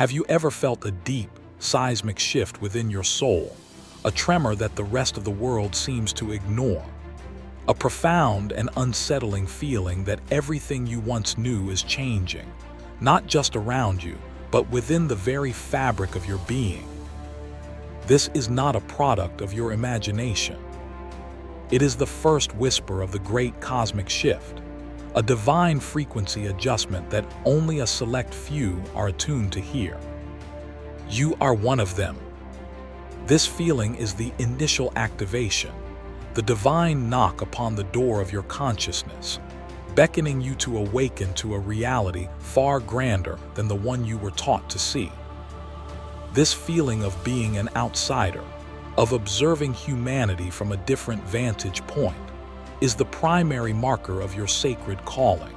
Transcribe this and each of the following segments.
Have you ever felt a deep, seismic shift within your soul, a tremor that the rest of the world seems to ignore? A profound and unsettling feeling that everything you once knew is changing, not just around you, but within the very fabric of your being. This is not a product of your imagination. It is the first whisper of the great cosmic shift, a divine frequency adjustment that only a select few are attuned to hear. You are one of them. This feeling is the initial activation, the divine knock upon the door of your consciousness, beckoning you to awaken to a reality far grander than the one you were taught to see. This feeling of being an outsider, of observing humanity from a different vantage point, is the primary marker of your sacred calling.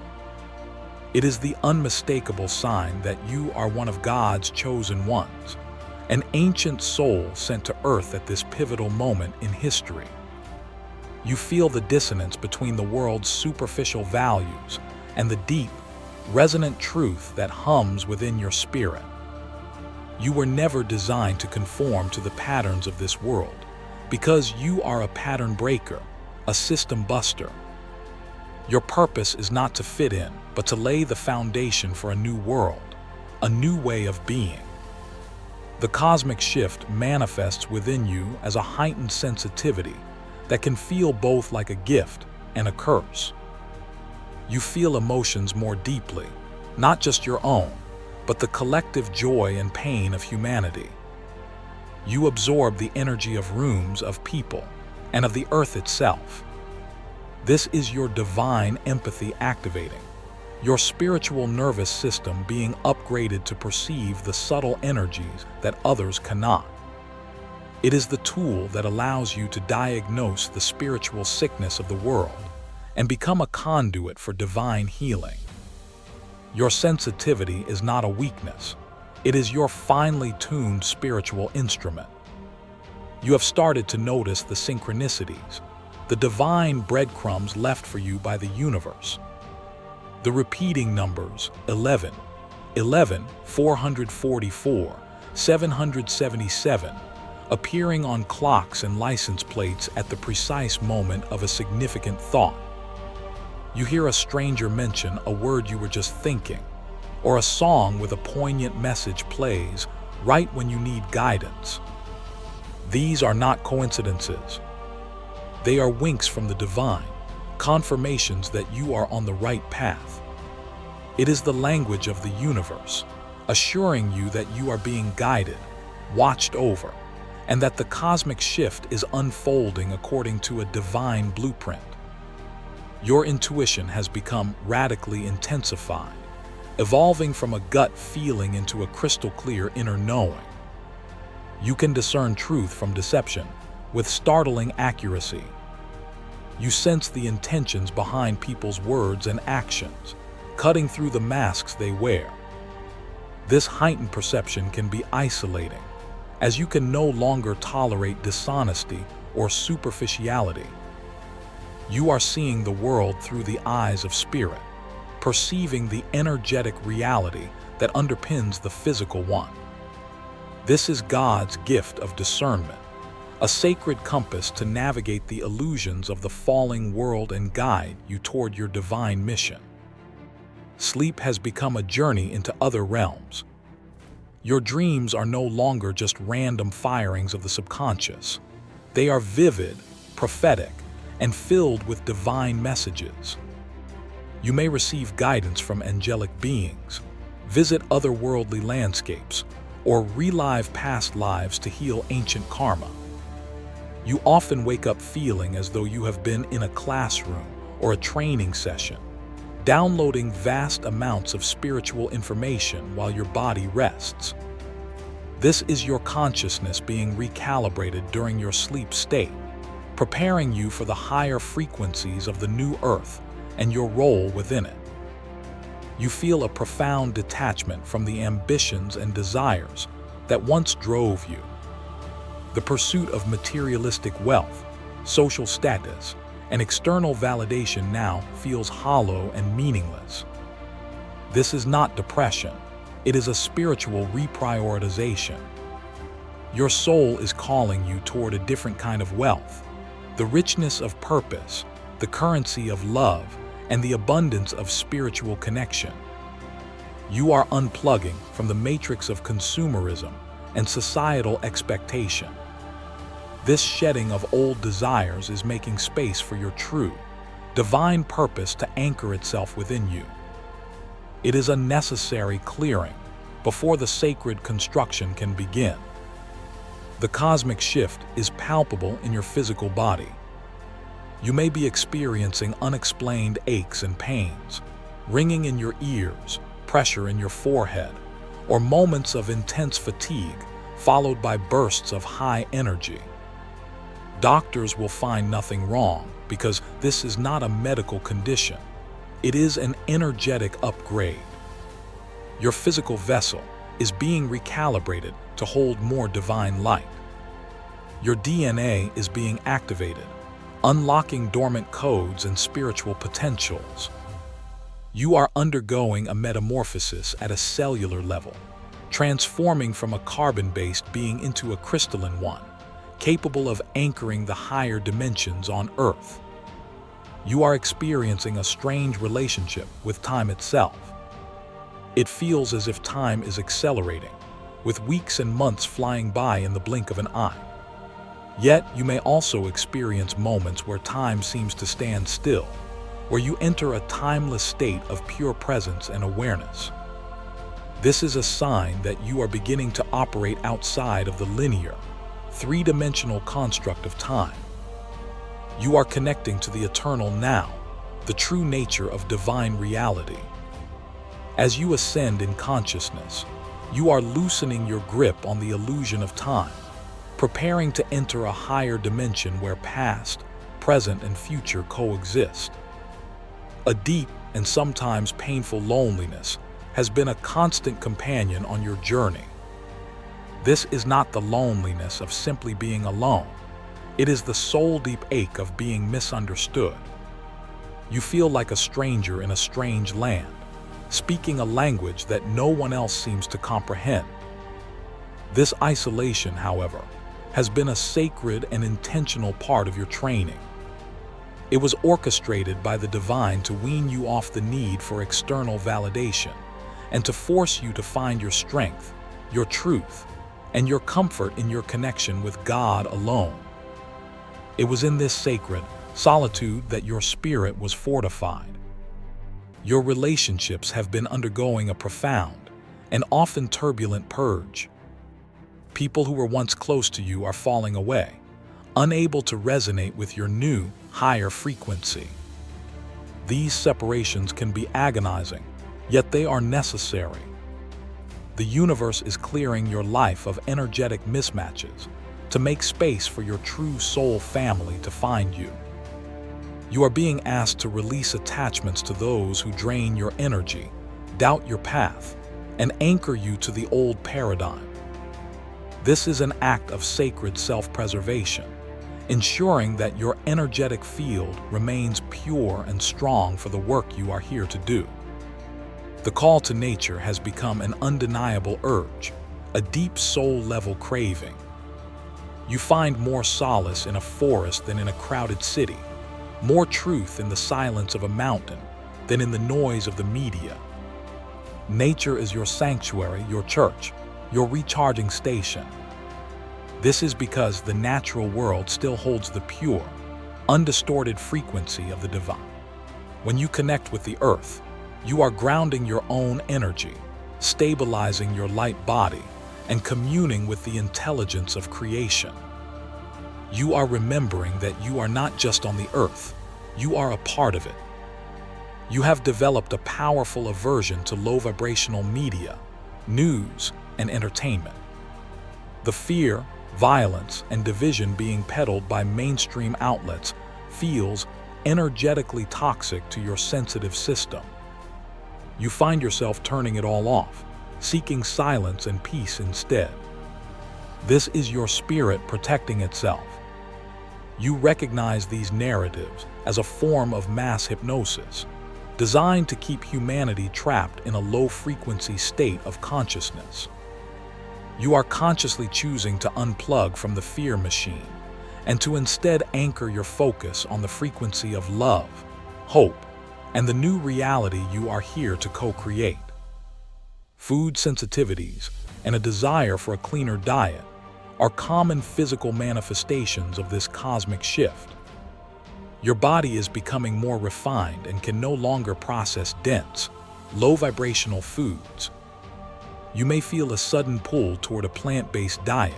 It is the unmistakable sign that you are one of God's chosen ones, an ancient soul sent to earth at this pivotal moment in history. You feel the dissonance between the world's superficial values and the deep, resonant truth that hums within your spirit. You were never designed to conform to the patterns of this world, because you are a pattern breaker, a system buster. Your purpose is not to fit in, but to lay the foundation for a new world, a new way of being. The cosmic shift manifests within you as a heightened sensitivity that can feel both like a gift and a curse. You feel emotions more deeply, not just your own, but the collective joy and pain of humanity. You absorb the energy of rooms, of people, and of the earth itself. This is your divine empathy activating, your spiritual nervous system being upgraded to perceive the subtle energies that others cannot. It is the tool that allows you to diagnose the spiritual sickness of the world and become a conduit for divine healing. Your sensitivity is not a weakness. It is your finely tuned spiritual instrument. You have started to notice the synchronicities, the divine breadcrumbs left for you by the universe. The repeating numbers 11, 11, 444, 777, appearing on clocks and license plates at the precise moment of a significant thought. You hear a stranger mention a word you were just thinking, or a song with a poignant message plays right when you need guidance. These are not coincidences. They are winks from the divine, confirmations that you are on the right path. It is the language of the universe, assuring you that you are being guided, watched over, and that the cosmic shift is unfolding according to a divine blueprint. Your intuition has become radically intensified, evolving from a gut feeling into a crystal-clear inner knowing. You can discern truth from deception with startling accuracy. You sense the intentions behind people's words and actions, cutting through the masks they wear. This heightened perception can be isolating, as you can no longer tolerate dishonesty or superficiality. You are seeing the world through the eyes of spirit, perceiving the energetic reality that underpins the physical one. This is God's gift of discernment, a sacred compass to navigate the illusions of the falling world and guide you toward your divine mission. Sleep has become a journey into other realms. Your dreams are no longer just random firings of the subconscious. They are vivid, prophetic, and filled with divine messages. You may receive guidance from angelic beings, visit otherworldly landscapes, or relive past lives to heal ancient karma. You often wake up feeling as though you have been in a classroom or a training session, downloading vast amounts of spiritual information while your body rests. This is your consciousness being recalibrated during your sleep state, preparing you for the higher frequencies of the new earth and your role within it. You feel a profound detachment from the ambitions and desires that once drove you. The pursuit of materialistic wealth, social status, and external validation now feels hollow and meaningless. This is not depression. It is a spiritual reprioritization. Your soul is calling you toward a different kind of wealth, the richness of purpose, the currency of love, and the abundance of spiritual connection. You are unplugging from the matrix of consumerism and societal expectation. This shedding of old desires is making space for your true, divine purpose to anchor itself within you. It is a necessary clearing before the sacred construction can begin. The cosmic shift is palpable in your physical body. You may be experiencing unexplained aches and pains, ringing in your ears, pressure in your forehead, or moments of intense fatigue followed by bursts of high energy. Doctors will find nothing wrong because this is not a medical condition. It is an energetic upgrade. Your physical vessel is being recalibrated to hold more divine light. Your DNA is being activated, unlocking dormant codes and spiritual potentials. You are undergoing a metamorphosis at a cellular level, transforming from a carbon-based being into a crystalline one, capable of anchoring the higher dimensions on Earth. You are experiencing a strange relationship with time itself. It feels as if time is accelerating, with weeks and months flying by in the blink of an eye. Yet, you may also experience moments where time seems to stand still, where you enter a timeless state of pure presence and awareness. This is a sign that you are beginning to operate outside of the linear, three-dimensional construct of time. You are connecting to the eternal now, the true nature of divine reality. As you ascend in consciousness, you are loosening your grip on the illusion of time, preparing to enter a higher dimension where past, present, and future coexist. A deep and sometimes painful loneliness has been a constant companion on your journey. This is not the loneliness of simply being alone. It is the soul-deep ache of being misunderstood. You feel like a stranger in a strange land, speaking a language that no one else seems to comprehend. This isolation, however, has been a sacred and intentional part of your training. It was orchestrated by the divine to wean you off the need for external validation and to force you to find your strength, your truth, and your comfort in your connection with God alone. It was in this sacred solitude that your spirit was fortified. Your relationships have been undergoing a profound and often turbulent purge. People who were once close to you are falling away, unable to resonate with your new, higher frequency. These separations can be agonizing, yet they are necessary. The universe is clearing your life of energetic mismatches to make space for your true soul family to find you. You are being asked to release attachments to those who drain your energy, doubt your path, and anchor you to the old paradigm. This is an act of sacred self-preservation, ensuring that your energetic field remains pure and strong for the work you are here to do. The call to nature has become an undeniable urge, a deep soul-level craving. You find more solace in a forest than in a crowded city, more truth in the silence of a mountain than in the noise of the media. Nature is your sanctuary, your church, your recharging station. This is because the natural world still holds the pure, undistorted frequency of the divine. When you connect with the earth, you are grounding your own energy, stabilizing your light body, and communing with the intelligence of creation. You are remembering that you are not just on the earth, you are a part of it. You have developed a powerful aversion to low-vibrational media, news, and entertainment. The fear, violence, and division being peddled by mainstream outlets feels energetically toxic to your sensitive system. You find yourself turning it all off, seeking silence and peace instead. This is your spirit protecting itself. You recognize these narratives as a form of mass hypnosis, designed to keep humanity trapped in a low-frequency state of consciousness. You are consciously choosing to unplug from the fear machine and to instead anchor your focus on the frequency of love, hope, and the new reality you are here to co-create. Food sensitivities and a desire for a cleaner diet are common physical manifestations of this cosmic shift. Your body is becoming more refined and can no longer process dense, low-vibrational foods. You may feel a sudden pull toward a plant-based diet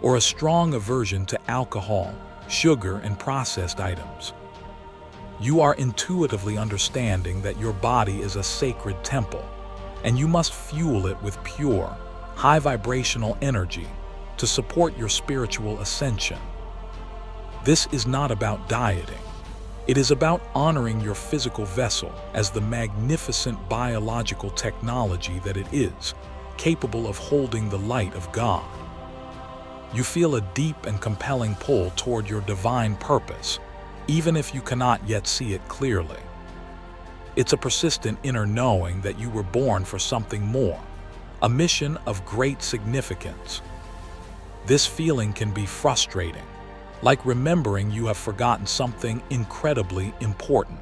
or a strong aversion to alcohol, sugar, and processed items. You are intuitively understanding that your body is a sacred temple, and you must fuel it with pure, high-vibrational energy to support your spiritual ascension. This is not about dieting. It is about honoring your physical vessel as the magnificent biological technology that it is, capable of holding the light of God. You feel a deep and compelling pull toward your divine purpose, even if you cannot yet see it clearly. It's a persistent inner knowing that you were born for something more, a mission of great significance. This feeling can be frustrating, like remembering you have forgotten something incredibly important.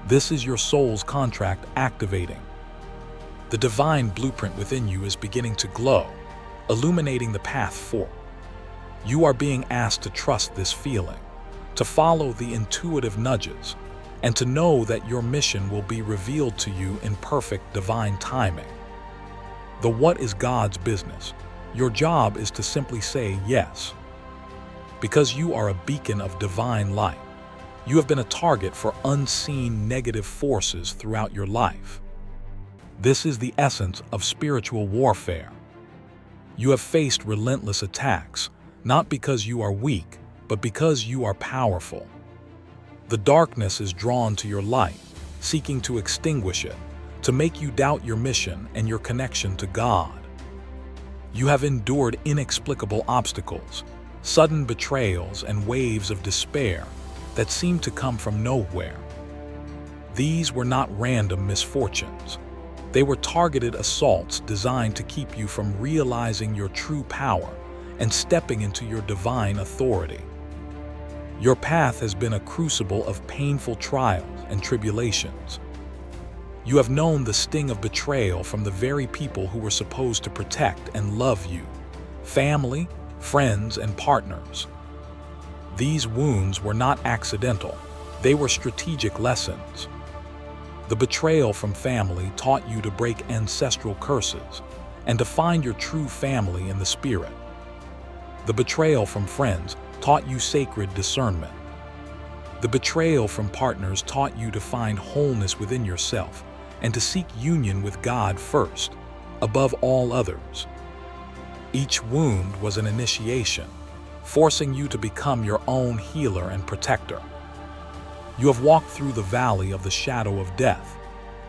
This is your soul's contract activating. The divine blueprint within you is beginning to glow, illuminating the path forward. You are being asked to trust this feeling, to follow the intuitive nudges, and to know that your mission will be revealed to you in perfect divine timing. The what is God's business. Your job is to simply say yes. Because you are a beacon of divine light, you have been a target for unseen negative forces throughout your life. This is the essence of spiritual warfare. You have faced relentless attacks, not because you are weak, but because you are powerful. The darkness is drawn to your light, seeking to extinguish it, to make you doubt your mission and your connection to God. You have endured inexplicable obstacles, sudden betrayals, and waves of despair that seem to come from nowhere. These were not random misfortunes. They were targeted assaults designed to keep you from realizing your true power and stepping into your divine authority. Your path has been a crucible of painful trials and tribulations. You have known the sting of betrayal from the very people who were supposed to protect and love you, family, friends, and partners. These wounds were not accidental. They were strategic lessons. The betrayal from family taught you to break ancestral curses and to find your true family in the spirit. The betrayal from friends taught you sacred discernment. The betrayal from partners taught you to find wholeness within yourself and to seek union with God first, above all others. Each wound was an initiation, forcing you to become your own healer and protector. You have walked through the valley of the shadow of death,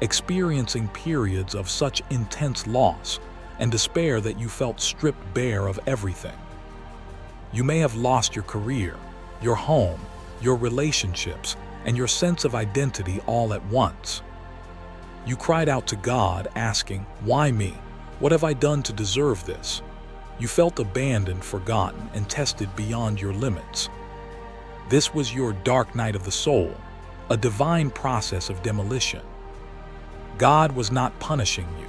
experiencing periods of such intense loss and despair that you felt stripped bare of everything. You may have lost your career, your home, your relationships, and your sense of identity all at once. You cried out to God, asking, "Why me? What have I done to deserve this?" You felt abandoned, forgotten, and tested beyond your limits. This was your dark night of the soul, a divine process of demolition. God was not punishing you.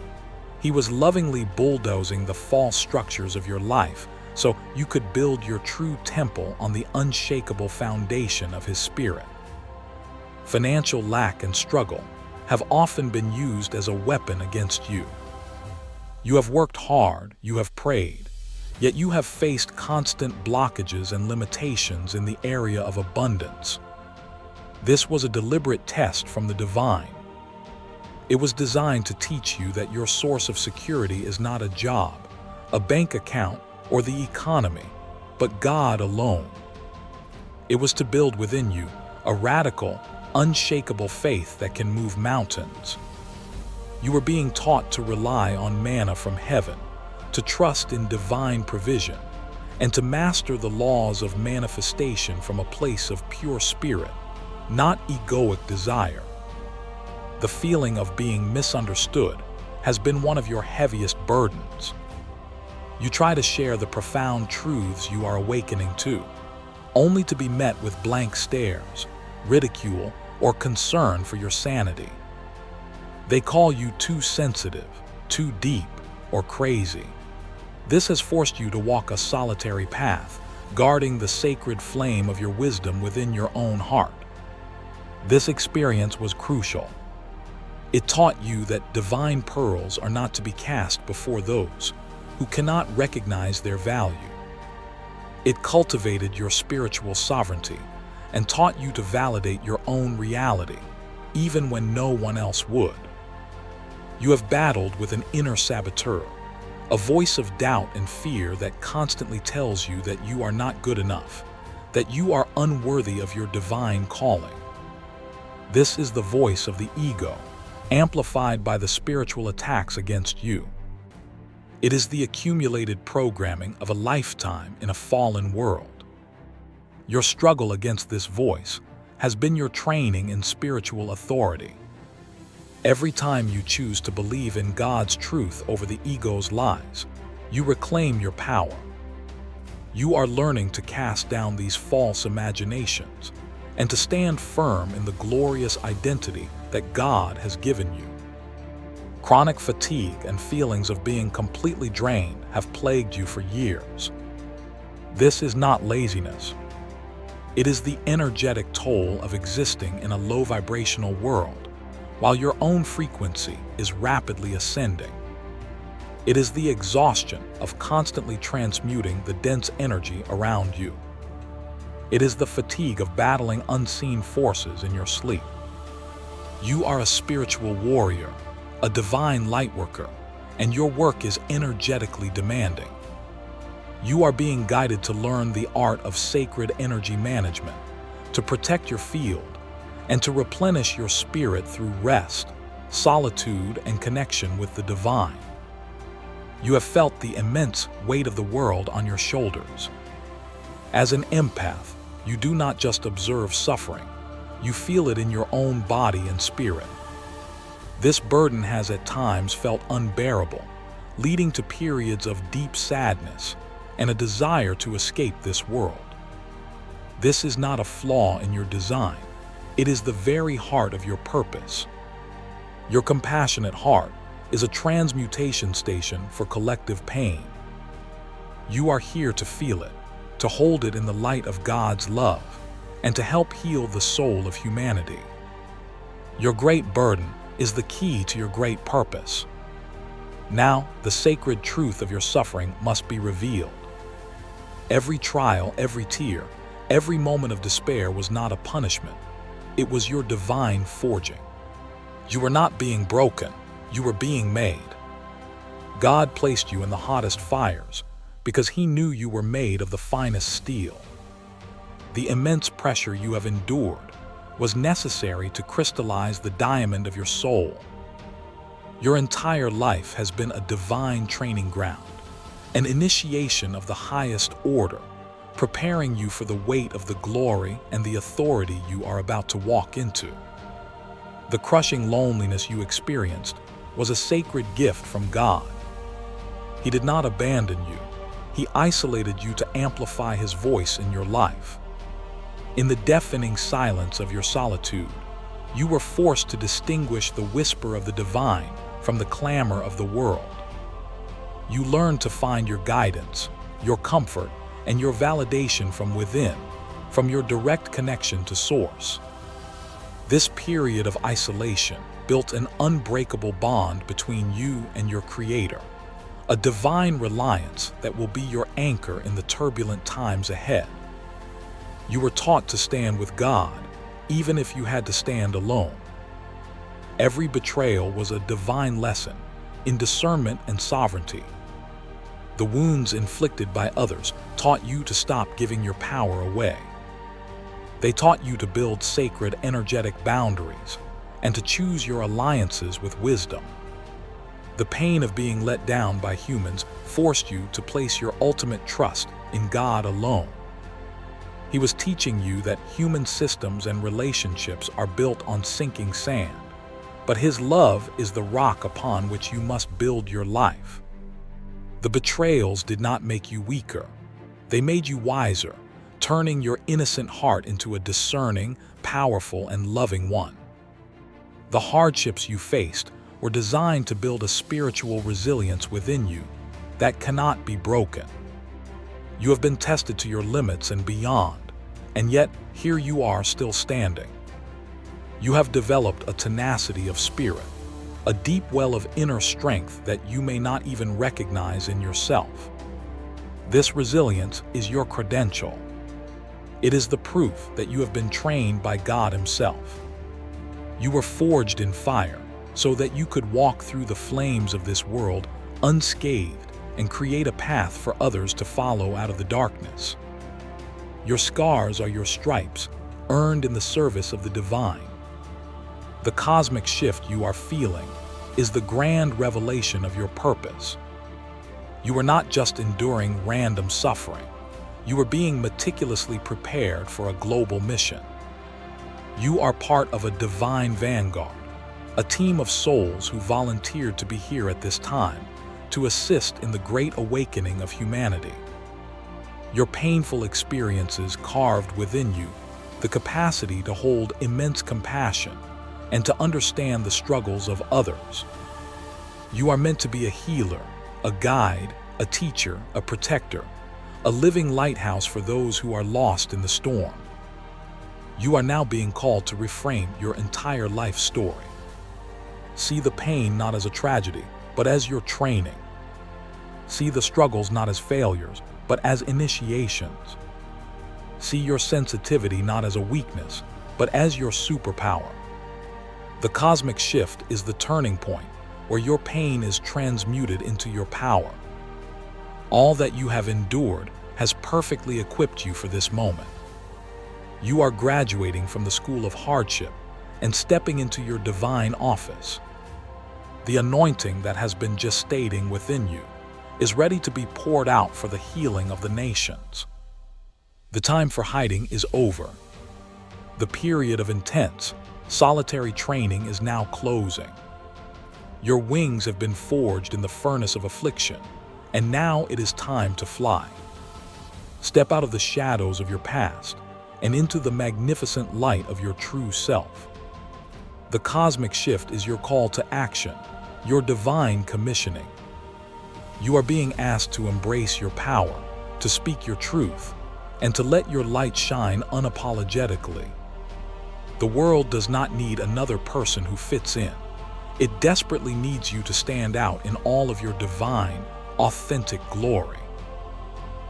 He was lovingly bulldozing the false structures of your life so you could build your true temple on the unshakable foundation of His Spirit. Financial lack and struggle have often been used as a weapon against you. You have worked hard, you have prayed, yet you have faced constant blockages and limitations in the area of abundance. This was a deliberate test from the divine. It was designed to teach you that your source of security is not a job, a bank account, or the economy, but God alone. It was to build within you a radical, unshakable faith that can move mountains. You were being taught to rely on manna from heaven, to trust in divine provision, and to master the laws of manifestation from a place of pure spirit, not egoic desire. The feeling of being misunderstood has been one of your heaviest burdens. You try to share the profound truths you are awakening to, only to be met with blank stares, ridicule, or concern for your sanity. They call you too sensitive, too deep, or crazy. This has forced you to walk a solitary path, guarding the sacred flame of your wisdom within your own heart. This experience was crucial. It taught you that divine pearls are not to be cast before those who cannot recognize their value. It cultivated your spiritual sovereignty and taught you to validate your own reality, even when no one else would. You have battled with an inner saboteur, a voice of doubt and fear that constantly tells you that you are not good enough, that you are unworthy of your divine calling. This is the voice of the ego, amplified by the spiritual attacks against you. It is the accumulated programming of a lifetime in a fallen world. Your struggle against this voice has been your training in spiritual authority. Every time you choose to believe in God's truth over the ego's lies, you reclaim your power. You are learning to cast down these false imaginations and to stand firm in the glorious identity that God has given you. Chronic fatigue and feelings of being completely drained have plagued you for years. This is not laziness. It is the energetic toll of existing in a low-vibrational world, while your own frequency is rapidly ascending. It is the exhaustion of constantly transmuting the dense energy around you. It is the fatigue of battling unseen forces in your sleep. You are a spiritual warrior, a divine lightworker, and your work is energetically demanding. You are being guided to learn the art of sacred energy management, to protect your field, and to replenish your spirit through rest, solitude, and connection with the divine. You have felt the immense weight of the world on your shoulders. As an empath, you do not just observe suffering, you feel it in your own body and spirit. This burden has at times felt unbearable, leading to periods of deep sadness and a desire to escape this world. This is not a flaw in your design, it is the very heart of your purpose. Your compassionate heart is a transmutation station for collective pain. You are here to feel it, to hold it in the light of God's love, and to help heal the soul of humanity. Your great burden is the key to your great purpose. Now, the sacred truth of your suffering must be revealed. Every trial, every tear, every moment of despair was not a punishment. It was your divine forging. You were not being broken, you were being made. God placed you in the hottest fires because He knew you were made of the finest steel. The immense pressure you have endured was necessary to crystallize the diamond of your soul. Your entire life has been a divine training ground, an initiation of the highest order, preparing you for the weight of the glory and the authority you are about to walk into. The crushing loneliness you experienced was a sacred gift from God. He did not abandon you. He isolated you to amplify His voice in your life. In the deafening silence of your solitude, you were forced to distinguish the whisper of the divine from the clamor of the world. You learned to find your guidance, your comfort, and your validation from within, from your direct connection to Source. This period of isolation built an unbreakable bond between you and your Creator, a divine reliance that will be your anchor in the turbulent times ahead. You were taught to stand with God, even if you had to stand alone. Every betrayal was a divine lesson in discernment and sovereignty. The wounds inflicted by others taught you to stop giving your power away. They taught you to build sacred energetic boundaries and to choose your alliances with wisdom. The pain of being let down by humans forced you to place your ultimate trust in God alone. He was teaching you that human systems and relationships are built on sinking sand, but His love is the rock upon which you must build your life. The betrayals did not make you weaker. They made you wiser, turning your innocent heart into a discerning, powerful, and loving one. The hardships you faced were designed to build a spiritual resilience within you that cannot be broken. You have been tested to your limits and beyond, and yet here you are still standing. You have developed a tenacity of spirit, a deep well of inner strength that you may not even recognize in yourself. This resilience is your credential. It is the proof that you have been trained by God Himself. You were forged in fire so that you could walk through the flames of this world unscathed and create a path for others to follow out of the darkness. Your scars are your stripes, earned in the service of the divine. The cosmic shift you are feeling is the grand revelation of your purpose. You are not just enduring random suffering. You are being meticulously prepared for a global mission. You are part of a divine vanguard, a team of souls who volunteered to be here at this time to assist in the great awakening of humanity. Your painful experiences carved within you the capacity to hold immense compassion and to understand the struggles of others. You are meant to be a healer, a guide, a teacher, a protector, a living lighthouse for those who are lost in the storm. You are now being called to reframe your entire life story. See the pain not as a tragedy, but as your training. See the struggles not as failures, but as initiations. See your sensitivity not as a weakness, but as your superpower. The cosmic shift is the turning point where your pain is transmuted into your power. All that you have endured has perfectly equipped you for this moment. You are graduating from the school of hardship and stepping into your divine office. The anointing that has been gestating within you is ready to be poured out for the healing of the nations. The time for hiding is over. The period of intense, solitary training is now closing. Your wings have been forged in the furnace of affliction, and now it is time to fly. Step out of the shadows of your past and into the magnificent light of your true self. The cosmic shift is your call to action, your divine commissioning. You are being asked to embrace your power, to speak your truth, and to let your light shine unapologetically. The world does not need another person who fits in. It desperately needs you to stand out in all of your divine, authentic glory.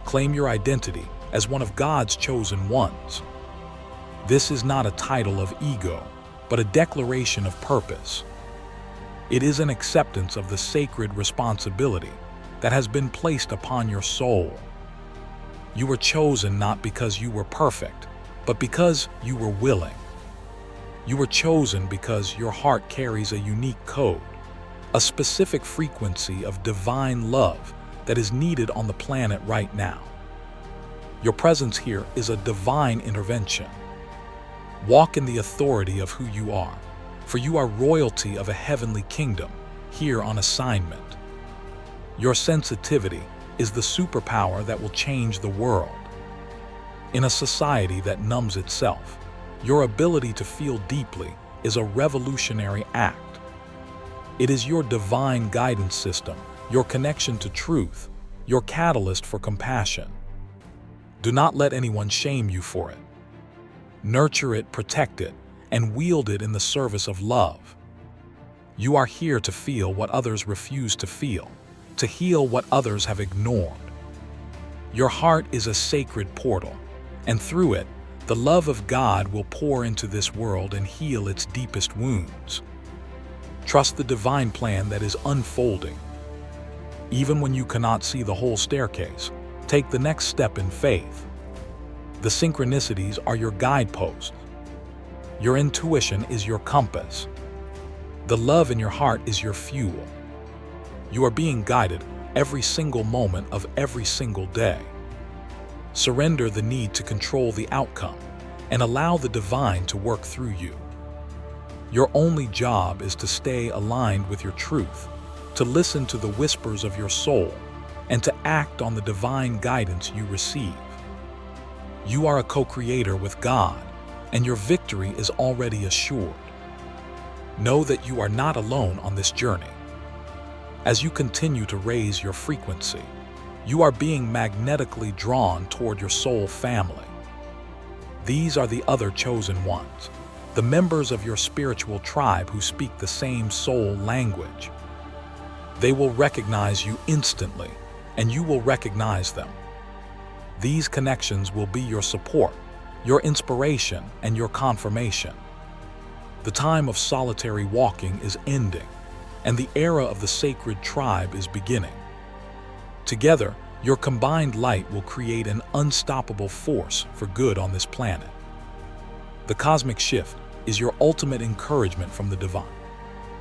Claim your identity as one of God's chosen ones. This is not a title of ego, but a declaration of purpose. It is an acceptance of the sacred responsibility that has been placed upon your soul. You were chosen not because you were perfect, but because you were willing. You were chosen because your heart carries a unique code, a specific frequency of divine love that is needed on the planet right now. Your presence here is a divine intervention. Walk in the authority of who you are, for you are royalty of a heavenly kingdom, here on assignment. Your sensitivity is the superpower that will change the world. In a society that numbs itself, your ability to feel deeply is a revolutionary act. It is your divine guidance system, your connection to truth, your catalyst for compassion. Do not let anyone shame you for it. Nurture it, protect it, and wield it in the service of love. You are here to feel what others refuse to feel, to heal what others have ignored. Your heart is a sacred portal, and through it, the love of God will pour into this world and heal its deepest wounds. Trust the divine plan that is unfolding. Even when you cannot see the whole staircase, take the next step in faith. The synchronicities are your guideposts. Your intuition is your compass. The love in your heart is your fuel. You are being guided every single moment of every single day. Surrender the need to control the outcome and allow the divine to work through you. Your only job is to stay aligned with your truth, to listen to the whispers of your soul, and to act on the divine guidance you receive. You are a co-creator with God, and your victory is already assured. Know that you are not alone on this journey. As you continue to raise your frequency, you are being magnetically drawn toward your soul family. These are the other chosen ones, the members of your spiritual tribe who speak the same soul language. They will recognize you instantly, and you will recognize them. These connections will be your support, your inspiration, and your confirmation. The time of solitary walking is ending, and the era of the sacred tribe is beginning. Together, your combined light will create an unstoppable force for good on this planet. The cosmic shift is your ultimate encouragement from the divine.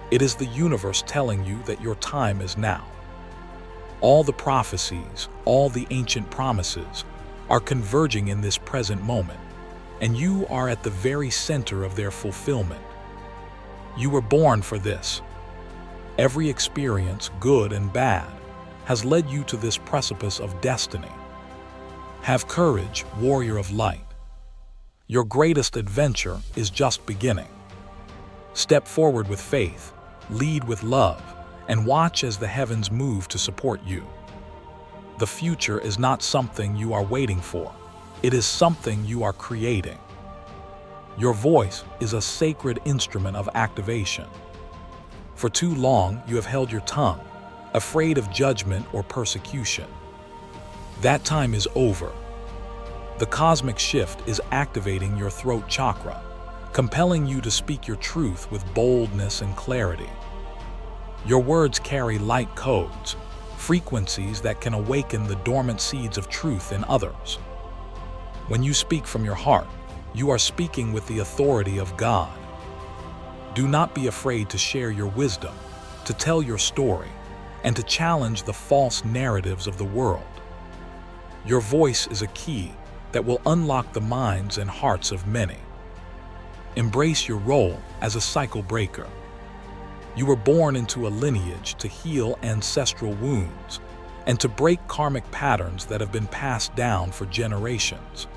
It is the universe telling you that your time is now. All the prophecies, all the ancient promises are converging in this present moment, and you are at the very center of their fulfillment. You were born for this. Every experience, good and bad, has led you to this precipice of destiny. Have courage, warrior of light. Your greatest adventure is just beginning. Step forward with faith, lead with love, and watch as the heavens move to support you. The future is not something you are waiting for. It is something you are creating. Your voice is a sacred instrument of activation. For too long, you have held your tongue, afraid of judgment or persecution. That time is over. The cosmic shift is activating your throat chakra, compelling you to speak your truth with boldness and clarity. Your words carry light codes, frequencies that can awaken the dormant seeds of truth in others. When you speak from your heart, you are speaking with the authority of God. Do not be afraid to share your wisdom, to tell your story, and to challenge the false narratives of the world. Your voice is a key that will unlock the minds and hearts of many. Embrace your role as a cycle breaker. You were born into a lineage to heal ancestral wounds and to break karmic patterns that have been passed down for generations.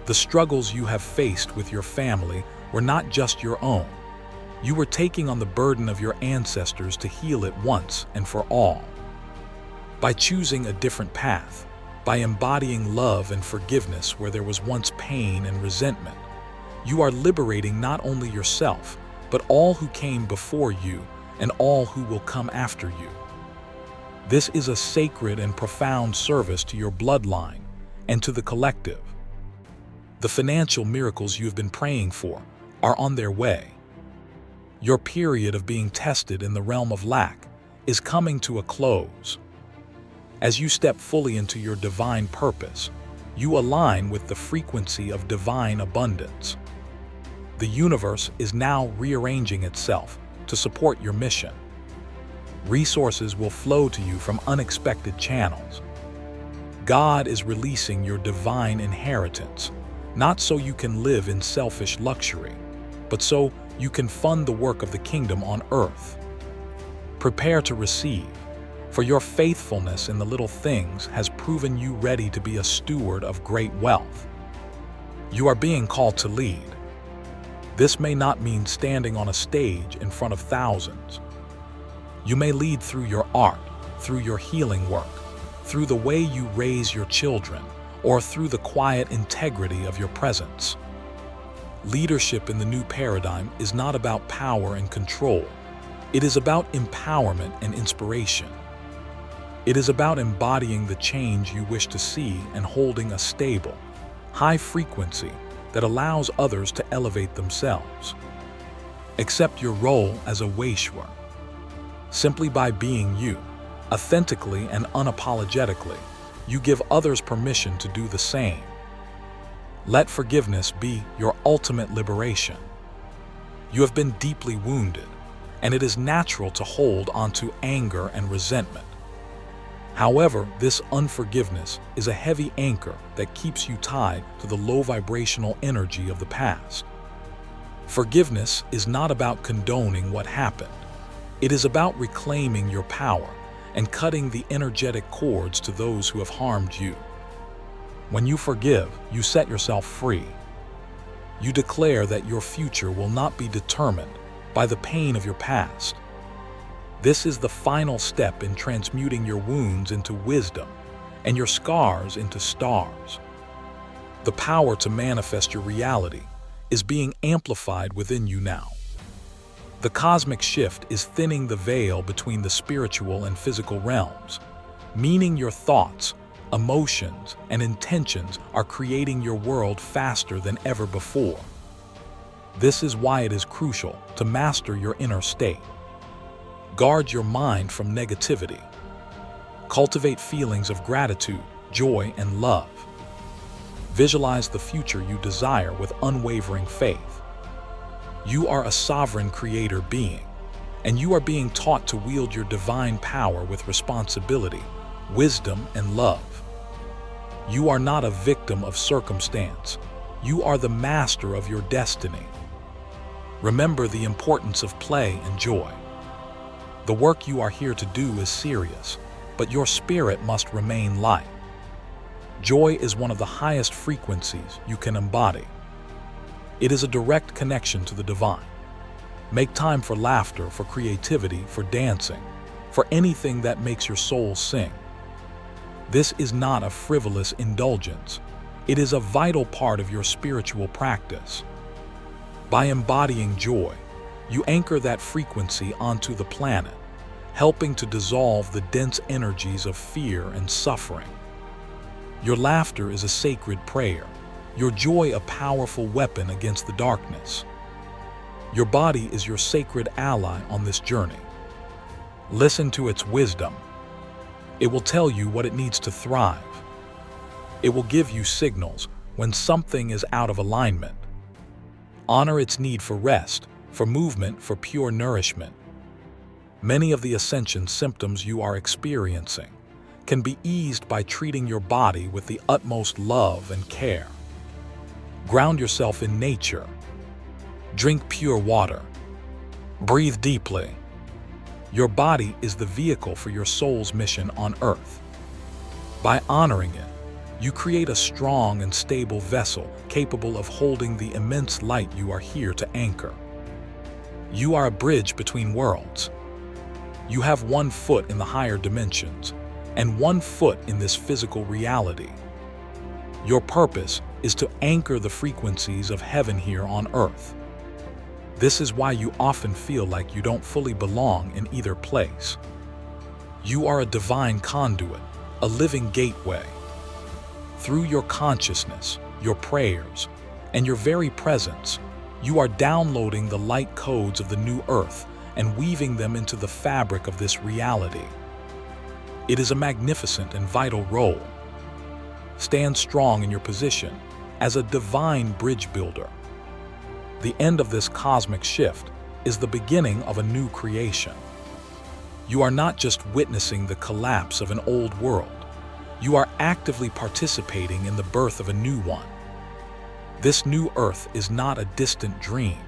The struggles you have faced with your family were not just your own. You were taking on the burden of your ancestors to heal it once and for all. By choosing a different path, by embodying love and forgiveness where there was once pain and resentment, you are liberating not only yourself, but all who came before you and all who will come after you. This is a sacred and profound service to your bloodline and to the collective. The financial miracles you have been praying for are on their way. Your period of being tested in the realm of lack is coming to a close. As you step fully into your divine purpose, you align with the frequency of divine abundance. The universe is now rearranging itself to support your mission. Resources will flow to you from unexpected channels. God is releasing your divine inheritance, not so you can live in selfish luxury, but so you can fund the work of the kingdom on earth. Prepare to receive, for your faithfulness in the little things has proven you ready to be a steward of great wealth. You are being called to lead. This may not mean standing on a stage in front of thousands. You may lead through your art, through your healing work, through the way you raise your children, or through the quiet integrity of your presence. Leadership in the new paradigm is not about power and control. It is about empowerment and inspiration. It is about embodying the change you wish to see and holding a stable, high frequency that allows others to elevate themselves. Accept your role as a Waishwar. Simply by being you, authentically and unapologetically, you give others permission to do the same. Let forgiveness be your ultimate liberation. You have been deeply wounded, and it is natural to hold onto anger and resentment. However, this unforgiveness is a heavy anchor that keeps you tied to the low vibrational energy of the past. Forgiveness is not about condoning what happened. It is about reclaiming your power and cutting the energetic cords to those who have harmed you. When you forgive, you set yourself free. You declare that your future will not be determined by the pain of your past. This is the final step in transmuting your wounds into wisdom and your scars into stars. The power to manifest your reality is being amplified within you now. The cosmic shift is thinning the veil between the spiritual and physical realms, meaning your thoughts, emotions, and intentions are creating your world faster than ever before. This is why it is crucial to master your inner state. Guard your mind from negativity. Cultivate feelings of gratitude, joy, and love. Visualize the future you desire with unwavering faith. You are a sovereign creator being, and you are being taught to wield your divine power with responsibility, wisdom, and love. You are not a victim of circumstance. You are the master of your destiny. Remember the importance of play and joy. The work you are here to do is serious, but your spirit must remain light. Joy is one of the highest frequencies you can embody. It is a direct connection to the divine. Make time for laughter, for creativity, for dancing, for anything that makes your soul sing. This is not a frivolous indulgence. It is a vital part of your spiritual practice. By embodying joy, you anchor that frequency onto the planet, helping to dissolve the dense energies of fear and suffering. Your laughter is a sacred prayer, your joy a powerful weapon against the darkness. Your body is your sacred ally on this journey. Listen to its wisdom. It will tell you what it needs to thrive. It will give you signals when something is out of alignment. Honor its need for rest, for movement, for pure nourishment. Many of the ascension symptoms you are experiencing can be eased by treating your body with the utmost love and care. Ground yourself in nature. Drink pure water. Breathe deeply. Your body is the vehicle for your soul's mission on earth. By honoring it, you create a strong and stable vessel capable of holding the immense light you are here to anchor. You are a bridge between worlds. You have one foot in the higher dimensions and one foot in this physical reality. Your purpose is to anchor the frequencies of heaven here on earth. This is why you often feel like you don't fully belong in either place. You are a divine conduit, a living gateway. Through your consciousness, your prayers, and your very presence, you are downloading the light codes of the new earth and weaving them into the fabric of this reality. It is a magnificent and vital role. Stand strong in your position as a divine bridge builder. The end of this cosmic shift is the beginning of a new creation. You are not just witnessing the collapse of an old world. You are actively participating in the birth of a new one. This new earth is not a distant dream.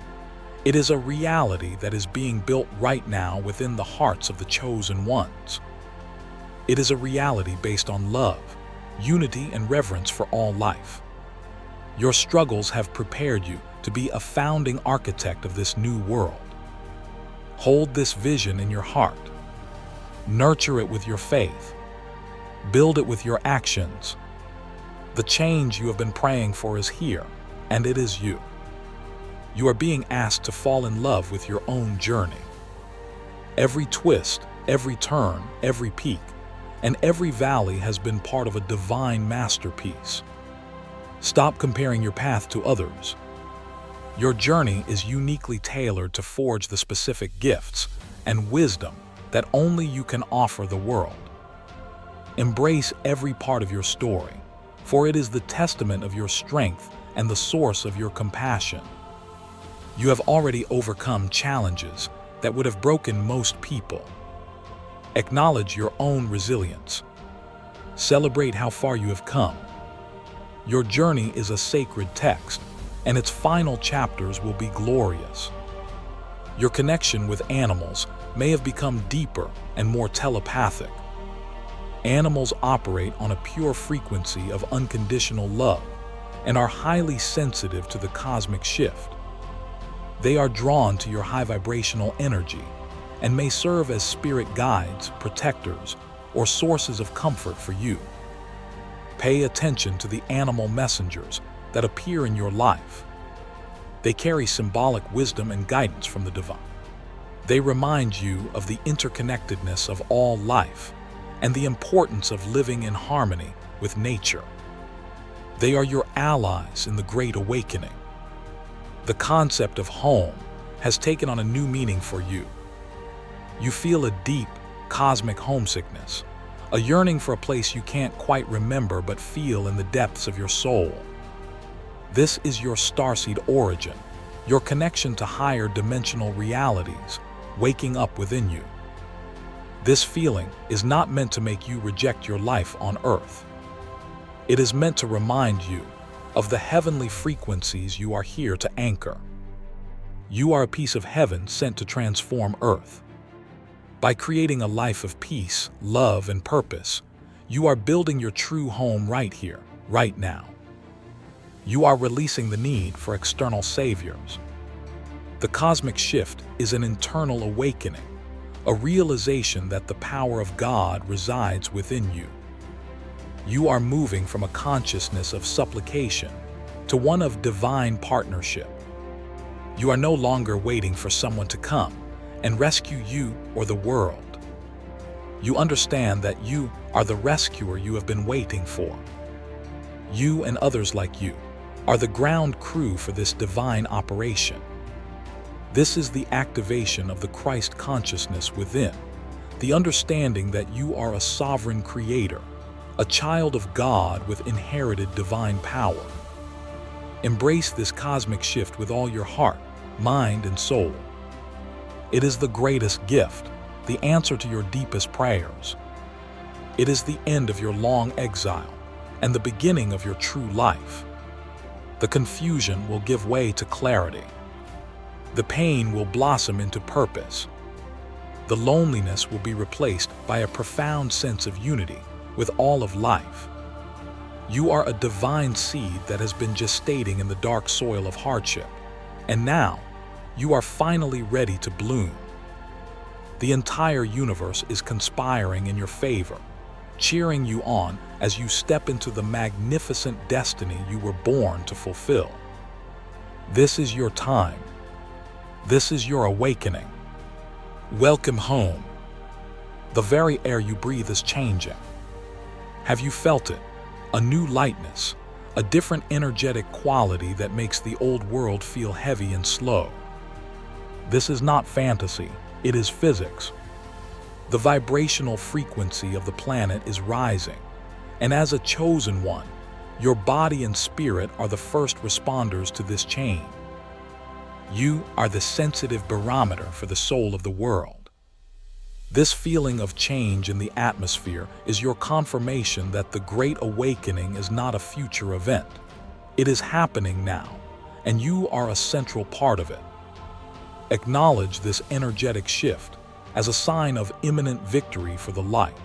It is a reality that is being built right now within the hearts of the chosen ones. It is a reality based on love, unity, and reverence for all life. Your struggles have prepared you to be a founding architect of this new world. Hold this vision in your heart. Nurture it with your faith. Build it with your actions. The change you have been praying for is here, and it is you. You are being asked to fall in love with your own journey. Every twist, every turn, every peak, and every valley has been part of a divine masterpiece. Stop comparing your path to others. Your journey is uniquely tailored to forge the specific gifts and wisdom that only you can offer the world. Embrace every part of your story, for it is the testament of your strength and the source of your compassion. You have already overcome challenges that would have broken most people. Acknowledge your own resilience. Celebrate how far you have come. Your journey is a sacred text, and its final chapters will be glorious. Your connection with animals may have become deeper and more telepathic. Animals operate on a pure frequency of unconditional love and are highly sensitive to the cosmic shift. They are drawn to your high vibrational energy and may serve as spirit guides, protectors, or sources of comfort for you. Pay attention to the animal messengers that appear in your life. They carry symbolic wisdom and guidance from the divine. They remind you of the interconnectedness of all life and the importance of living in harmony with nature. They are your allies in the Great Awakening. The concept of home has taken on a new meaning for you. You feel a deep, cosmic homesickness, a yearning for a place you can't quite remember but feel in the depths of your soul. This is your starseed origin, your connection to higher dimensional realities, waking up within you. This feeling is not meant to make you reject your life on Earth. It is meant to remind you of the heavenly frequencies you are here to anchor. You are a piece of heaven sent to transform Earth. By creating a life of peace, love, and purpose, you are building your true home right here, right now. You are releasing the need for external saviors. The cosmic shift is an internal awakening, a realization that the power of God resides within you. You are moving from a consciousness of supplication to one of divine partnership. You are no longer waiting for someone to come and rescue you or the world. You understand that you are the rescuer you have been waiting for. You and others like you are the ground crew for this divine operation. This is the activation of the Christ consciousness within, the understanding that you are a sovereign creator, a child of God with inherited divine power. Embrace this cosmic shift with all your heart, mind, and soul. It is the greatest gift, the answer to your deepest prayers. It is the end of your long exile and the beginning of your true life. The confusion will give way to clarity. The pain will blossom into purpose. The loneliness will be replaced by a profound sense of unity with all of life. You are a divine seed that has been gestating in the dark soil of hardship, and now you are finally ready to bloom. The entire universe is conspiring in your favor, cheering you on as you step into the magnificent destiny you were born to fulfill. This is your time. This is your awakening. Welcome home. The very air you breathe is changing. Have you felt it? A new lightness, a different energetic quality that makes the old world feel heavy and slow. This is not fantasy, it is physics. The vibrational frequency of the planet is rising, and as a chosen one, your body and spirit are the first responders to this change. You are the sensitive barometer for the soul of the world. This feeling of change in the atmosphere is your confirmation that the Great Awakening is not a future event. It is happening now, and you are a central part of it. Acknowledge this energetic shift as a sign of imminent victory for the light.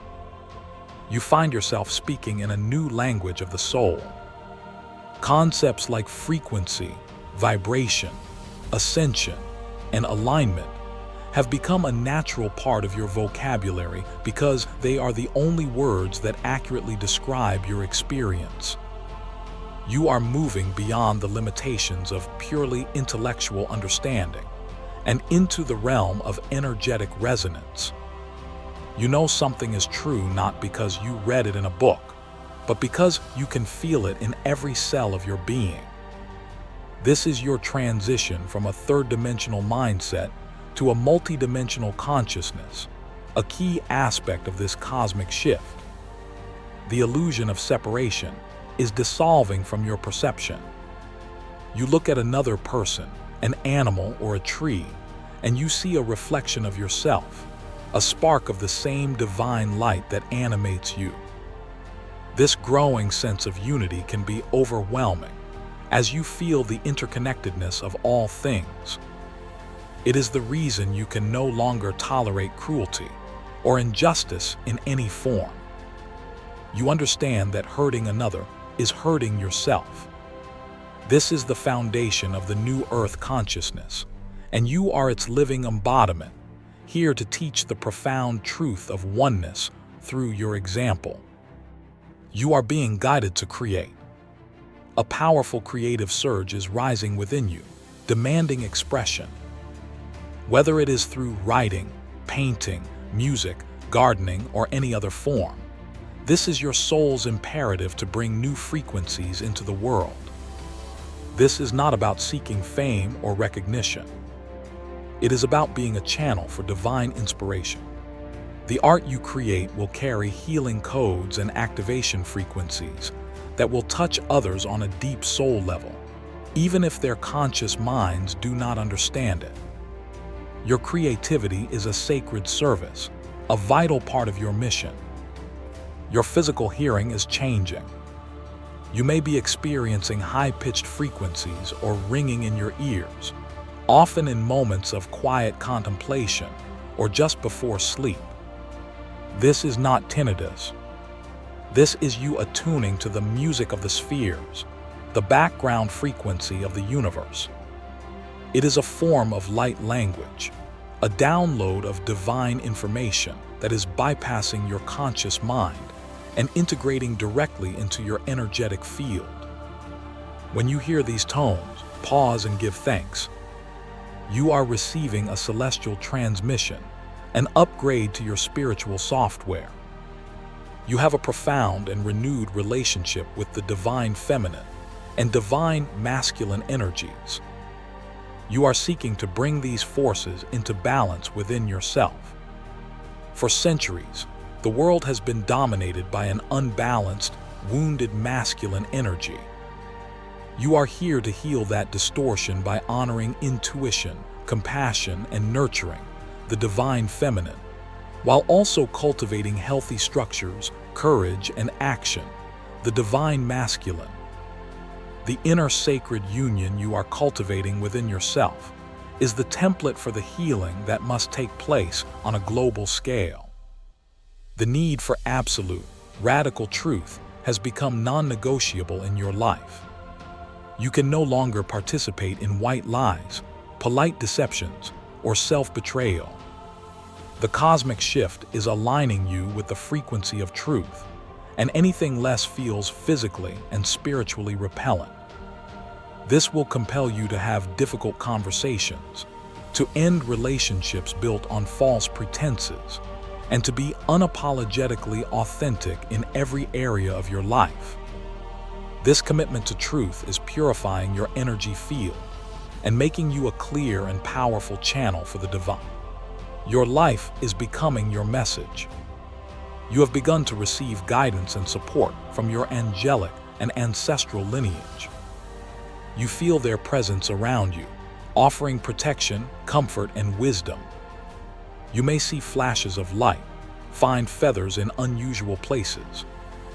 You find yourself speaking in a new language of the soul. Concepts like frequency, vibration, ascension, and alignment have become a natural part of your vocabulary because they are the only words that accurately describe your experience. You are moving beyond the limitations of purely intellectual understanding and into the realm of energetic resonance. You know something is true not because you read it in a book, but because you can feel it in every cell of your being. This is your transition from a third-dimensional mindset to a multidimensional consciousness, a key aspect of this cosmic shift. The illusion of separation is dissolving from your perception. You look at another person, an animal, or a tree, and you see a reflection of yourself, a spark of the same divine light that animates you. This growing sense of unity can be overwhelming, as you feel the interconnectedness of all things. It is the reason you can no longer tolerate cruelty or injustice in any form. You understand that hurting another is hurting yourself. This is the foundation of the New Earth consciousness, and you are its living embodiment, here to teach the profound truth of oneness through your example. You are being guided to create. A powerful creative surge is rising within you, demanding expression. Whether it is through writing, painting, music, gardening, or any other form, this is your soul's imperative to bring new frequencies into the world. This is not about seeking fame or recognition. It is about being a channel for divine inspiration. The art you create will carry healing codes and activation frequencies that will touch others on a deep soul level, even if their conscious minds do not understand it. Your creativity is a sacred service, a vital part of your mission. Your physical hearing is changing. You may be experiencing high-pitched frequencies or ringing in your ears, often in moments of quiet contemplation or just before sleep. This is not tinnitus. This is you attuning to the music of the spheres, the background frequency of the universe. It is a form of light language, a download of divine information that is bypassing your conscious mind and integrating directly into your energetic field. When you hear these tones, pause and give thanks. You are receiving a celestial transmission, an upgrade to your spiritual software. You have a profound and renewed relationship with the divine feminine and divine masculine energies. You are seeking to bring these forces into balance within yourself. For centuries, the world has been dominated by an unbalanced, wounded masculine energy. You are here to heal that distortion by honoring intuition, compassion, and nurturing the divine feminine, while also cultivating healthy structures, courage, and action, the divine masculine. The inner sacred union you are cultivating within yourself is the template for the healing that must take place on a global scale. The need for absolute, radical truth has become non-negotiable in your life. You can no longer participate in white lies, polite deceptions, or self-betrayal. The cosmic shift is aligning you with the frequency of truth, and anything less feels physically and spiritually repellent. This will compel you to have difficult conversations, to end relationships built on false pretenses, and to be unapologetically authentic in every area of your life. This commitment to truth is purifying your energy field and making you a clear and powerful channel for the divine. Your life is becoming your message. You have begun to receive guidance and support from your angelic and ancestral lineage. You feel their presence around you, offering protection, comfort, and wisdom. You may see flashes of light, find feathers in unusual places,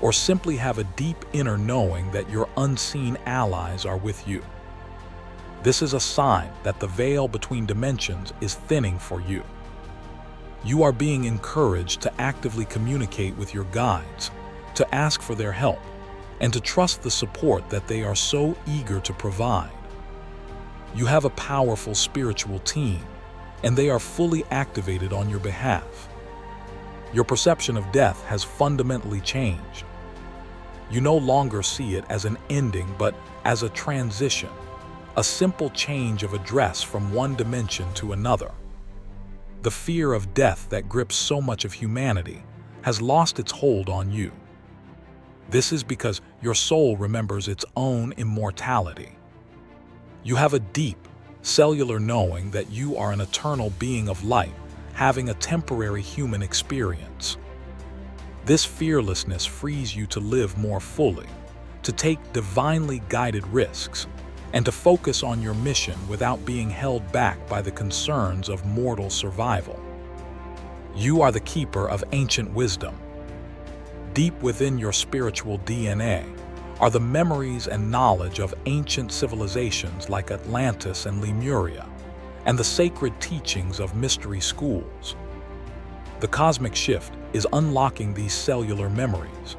or simply have a deep inner knowing that your unseen allies are with you. This is a sign that the veil between dimensions is thinning for you. You are being encouraged to actively communicate with your guides, to ask for their help, and to trust the support that they are so eager to provide. You have a powerful spiritual team, and they are fully activated on your behalf. Your perception of death has fundamentally changed. You no longer see it as an ending, but as a transition, a simple change of address from one dimension to another. The fear of death that grips so much of humanity has lost its hold on you. This is because your soul remembers its own immortality. You have a deep, cellular knowing that you are an eternal being of light, having a temporary human experience. This fearlessness frees you to live more fully, to take divinely guided risks, and to focus on your mission without being held back by the concerns of mortal survival. You are the keeper of ancient wisdom. Deep within your spiritual DNA, are the memories and knowledge of ancient civilizations like Atlantis and Lemuria, and the sacred teachings of mystery schools. The cosmic shift is unlocking these cellular memories.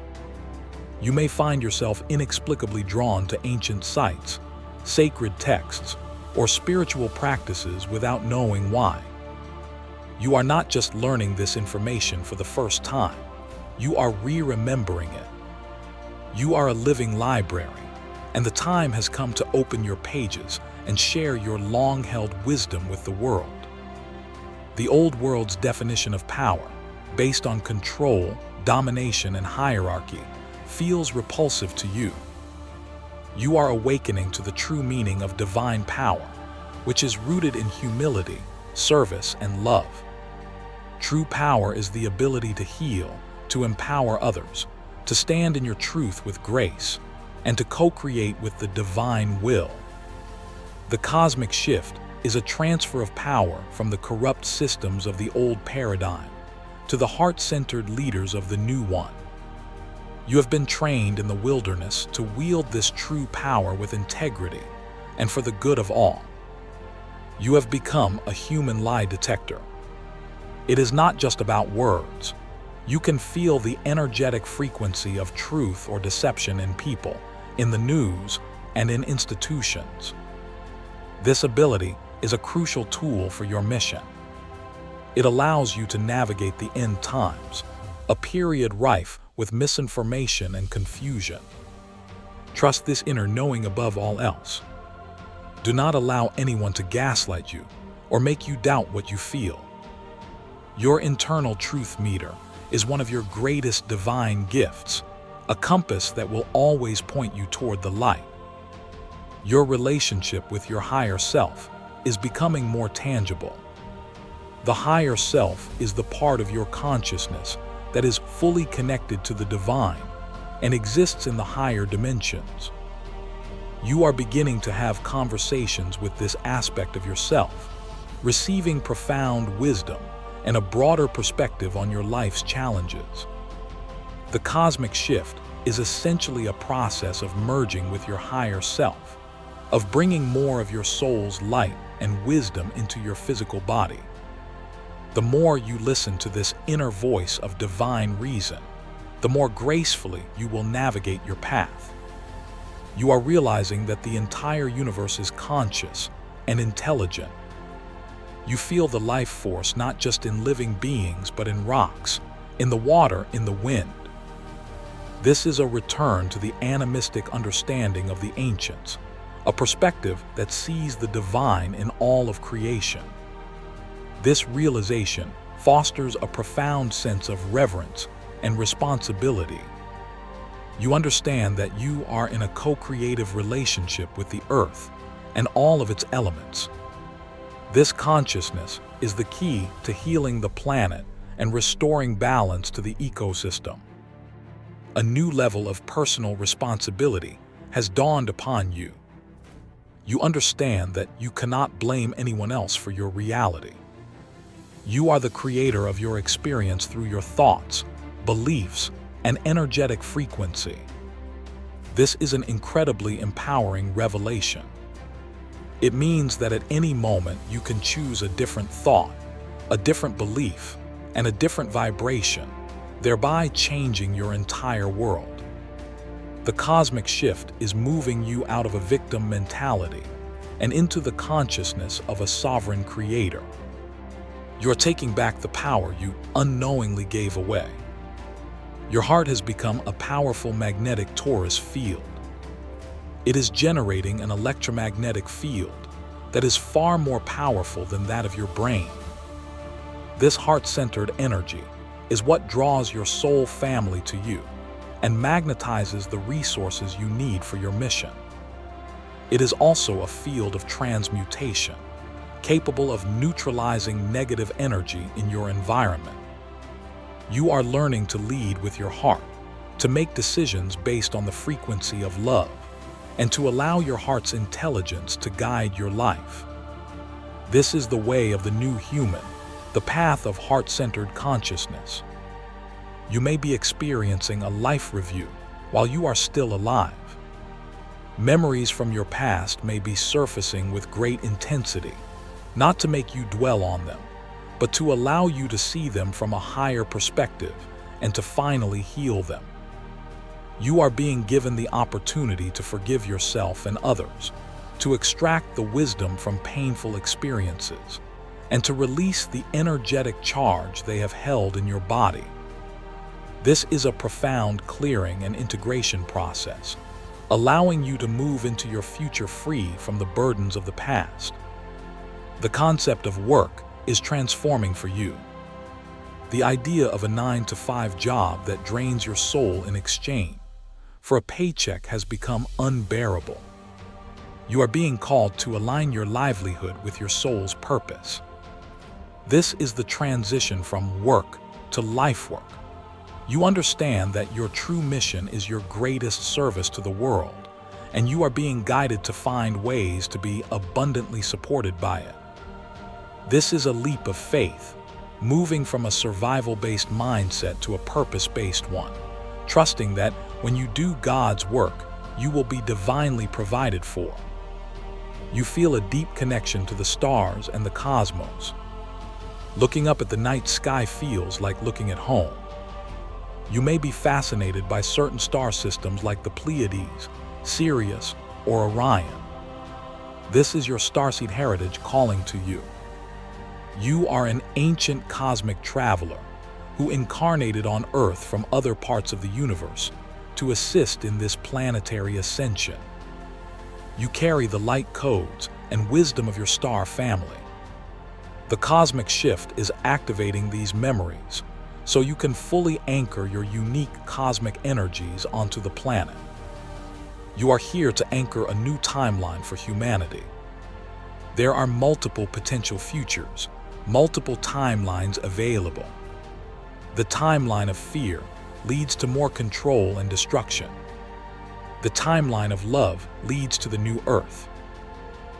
You may find yourself inexplicably drawn to ancient sites, sacred texts, or spiritual practices without knowing why. You are not just learning this information for the first time, you are re-remembering it. You are a living library, and the time has come to open your pages and share your long-held wisdom with the world. The old world's definition of power, based on control, domination, and hierarchy, feels repulsive to you. You are awakening to the true meaning of divine power, which is rooted in humility, service, and love. True power is the ability to heal, to empower others, to stand in your truth with grace, and to co-create with the divine will. The cosmic shift is a transfer of power from the corrupt systems of the old paradigm to the heart-centered leaders of the new one. You have been trained in the wilderness to wield this true power with integrity and for the good of all. You have become a human lie detector. It is not just about words. You can feel the energetic frequency of truth or deception in people, in the news, and in institutions. This ability is a crucial tool for your mission. It allows you to navigate the end times, a period rife with misinformation and confusion. Trust this inner knowing above all else. Do not allow anyone to gaslight you or make you doubt what you feel. Your internal truth meter is one of your greatest divine gifts, a compass that will always point you toward the light. Your relationship with your higher self is becoming more tangible. The higher self is the part of your consciousness that is fully connected to the divine and exists in the higher dimensions. You are beginning to have conversations with this aspect of yourself, receiving profound wisdom and a broader perspective on your life's challenges. The cosmic shift is essentially a process of merging with your higher self, of bringing more of your soul's light and wisdom into your physical body. The more you listen to this inner voice of divine reason, the more gracefully you will navigate your path. You are realizing that the entire universe is conscious and intelligent. You feel the life force not just in living beings but in rocks, in the water, in the wind. This is a return to the animistic understanding of the ancients, a perspective that sees the divine in all of creation. This realization fosters a profound sense of reverence and responsibility. You understand that you are in a co-creative relationship with the earth and all of its elements. This consciousness is the key to healing the planet and restoring balance to the ecosystem. A new level of personal responsibility has dawned upon you. You understand that you cannot blame anyone else for your reality. You are the creator of your experience through your thoughts, beliefs, and energetic frequency. This is an incredibly empowering revelation. It means that at any moment you can choose a different thought, a different belief, and a different vibration, thereby changing your entire world. The cosmic shift is moving you out of a victim mentality and into the consciousness of a sovereign creator. You're taking back the power you unknowingly gave away. Your heart has become a powerful magnetic torus field. It is generating an electromagnetic field that is far more powerful than that of your brain. This heart-centered energy is what draws your soul family to you and magnetizes the resources you need for your mission. It is also a field of transmutation, capable of neutralizing negative energy in your environment. You are learning to lead with your heart, to make decisions based on the frequency of love, and to allow your heart's intelligence to guide your life. This is the way of the new human, the path of heart-centered consciousness. You may be experiencing a life review while you are still alive. Memories from your past may be surfacing with great intensity, not to make you dwell on them, but to allow you to see them from a higher perspective and to finally heal them. You are being given the opportunity to forgive yourself and others, to extract the wisdom from painful experiences, and to release the energetic charge they have held in your body. This is a profound clearing and integration process, allowing you to move into your future free from the burdens of the past. The concept of work is transforming for you. The idea of a 9-to-5 job that drains your soul in exchange for a paycheck has become unbearable. You are being called to align your livelihood with your soul's purpose. This is the transition from work to life work. You understand that your true mission is your greatest service to the world, and you are being guided to find ways to be abundantly supported by it. This is a leap of faith, moving from a survival-based mindset to a purpose-based one, trusting that when you do God's work, you will be divinely provided for. You feel a deep connection to the stars and the cosmos. Looking up at the night sky feels like looking at home. You may be fascinated by certain star systems like the Pleiades, Sirius, or Orion. This is your starseed heritage calling to you. You are an ancient cosmic traveler who incarnated on Earth from other parts of the universe to assist in this planetary ascension. You carry the light codes and wisdom of your star family. The cosmic shift is activating these memories, so you can fully anchor your unique cosmic energies onto the planet. You are here to anchor a new timeline for humanity. There are multiple potential futures, multiple timelines available. The timeline of fear leads to more control and destruction. The timeline of love leads to the new earth.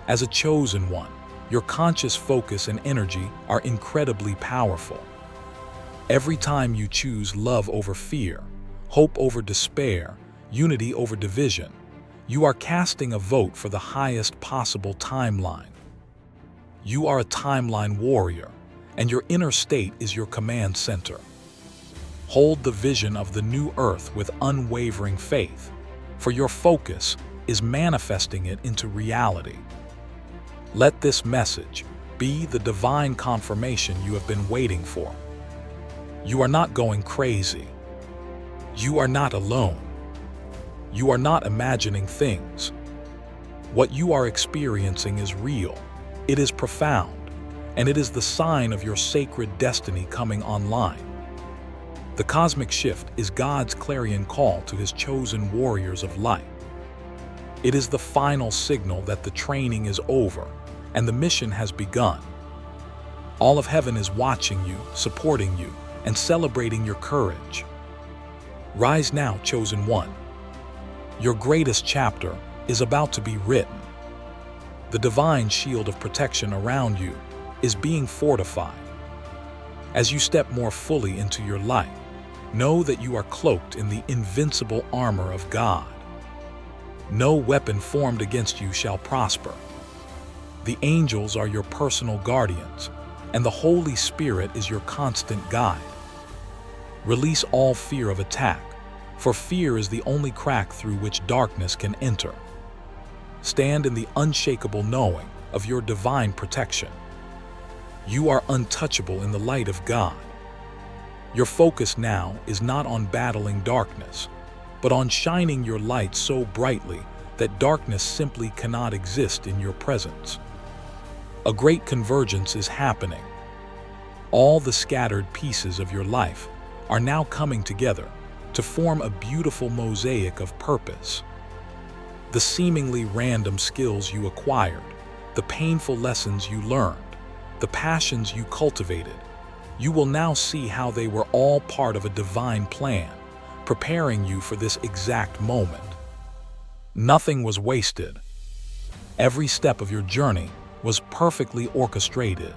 As a chosen one, your conscious focus and energy are incredibly powerful. Every time you choose love over fear, hope over despair, unity over division, you are casting a vote for the highest possible timeline. You are a timeline warrior, and your inner state is your command center. Hold the vision of the new earth with unwavering faith, for your focus is manifesting it into reality. Let this message be the divine confirmation you have been waiting for. You are not going crazy. You are not alone. You are not imagining things. What you are experiencing is real. It is profound, and it is the sign of your sacred destiny coming online. The cosmic shift is God's clarion call to His chosen warriors of light. It is the final signal that the training is over and the mission has begun. All of heaven is watching you, supporting you, and celebrating your courage. Rise now, chosen one. Your greatest chapter is about to be written. The divine shield of protection around you is being fortified. As you step more fully into your light, know that you are cloaked in the invincible armor of God. No weapon formed against you shall prosper. The angels are your personal guardians, and the Holy Spirit is your constant guide. Release all fear of attack, for fear is the only crack through which darkness can enter. Stand in the unshakable knowing of your divine protection. You are untouchable in the light of God. Your focus now is not on battling darkness, but on shining your light so brightly that darkness simply cannot exist in your presence. A great convergence is happening. All the scattered pieces of your life are now coming together to form a beautiful mosaic of purpose. The seemingly random skills you acquired, the painful lessons you learned, the passions you cultivated, you will now see how they were all part of a divine plan, preparing you for this exact moment. Nothing was wasted. Every step of your journey was perfectly orchestrated.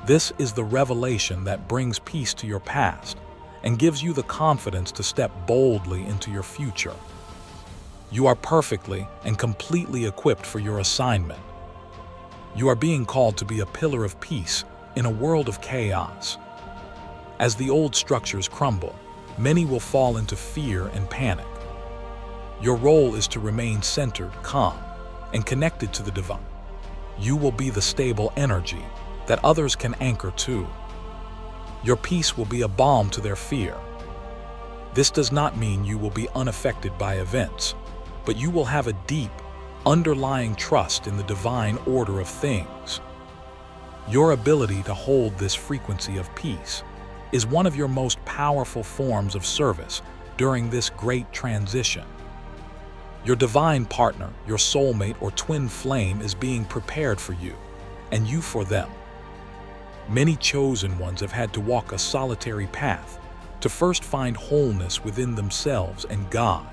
This is the revelation that brings peace to your past and gives you the confidence to step boldly into your future. You are perfectly and completely equipped for your assignment. You are being called to be a pillar of peace in a world of chaos. As the old structures crumble, many will fall into fear and panic. Your role is to remain centered, calm, and connected to the divine. You will be the stable energy that others can anchor to. Your peace will be a balm to their fear. This does not mean you will be unaffected by events, but you will have a deep, underlying trust in the divine order of things. Your ability to hold this frequency of peace is one of your most powerful forms of service during this great transition. Your divine partner, your soulmate or twin flame is being prepared for you, and you for them. Many chosen ones have had to walk a solitary path to first find wholeness within themselves and God.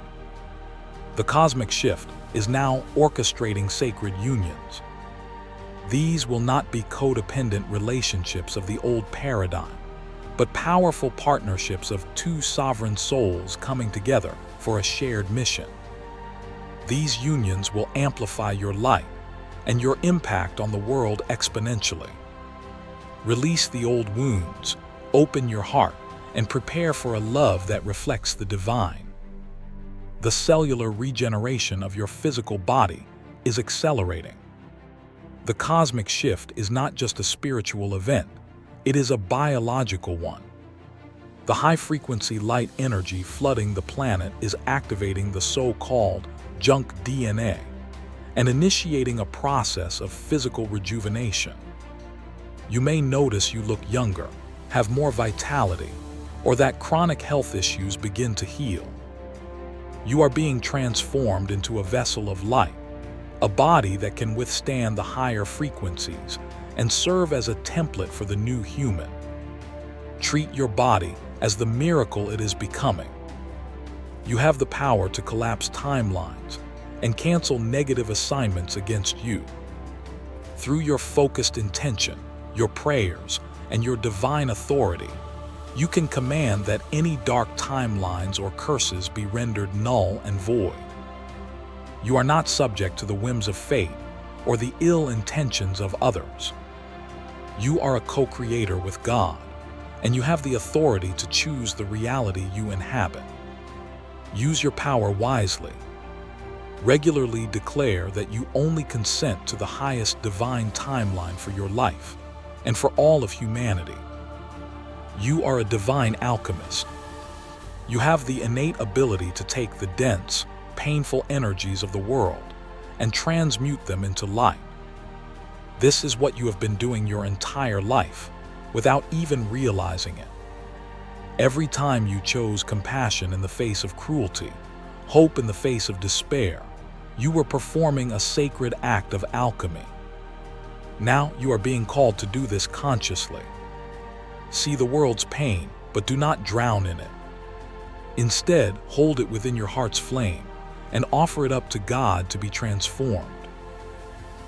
The cosmic shift is now orchestrating sacred unions. These will not be codependent relationships of the old paradigm, but powerful partnerships of two sovereign souls coming together for a shared mission. These unions will amplify your light and your impact on the world exponentially. Release the old wounds, open your heart, and prepare for a love that reflects the divine. The cellular regeneration of your physical body is accelerating. The cosmic shift is not just a spiritual event, it is a biological one. The high-frequency light energy flooding the planet is activating the so-called junk DNA and initiating a process of physical rejuvenation. You may notice you look younger, have more vitality, or that chronic health issues begin to heal. You are being transformed into a vessel of light, a body that can withstand the higher frequencies and serve as a template for the new human. Treat your body as the miracle it is becoming. You have the power to collapse timelines and cancel negative assignments against you. Through your focused intention, your prayers, and your divine authority, you can command that any dark timelines or curses be rendered null and void. You are not subject to the whims of fate or the ill intentions of others. You are a co-creator with God, and you have the authority to choose the reality you inhabit. Use your power wisely. Regularly declare that you only consent to the highest divine timeline for your life and for all of humanity. You are a divine alchemist. You have the innate ability to take the dense, painful energies of the world and transmute them into light. This is what you have been doing your entire life, without even realizing it. Every time you chose compassion in the face of cruelty, hope in the face of despair, you were performing a sacred act of alchemy. Now you are being called to do this consciously. See the world's pain, but do not drown in it. Instead, hold it within your heart's flame and offer it up to God to be transformed.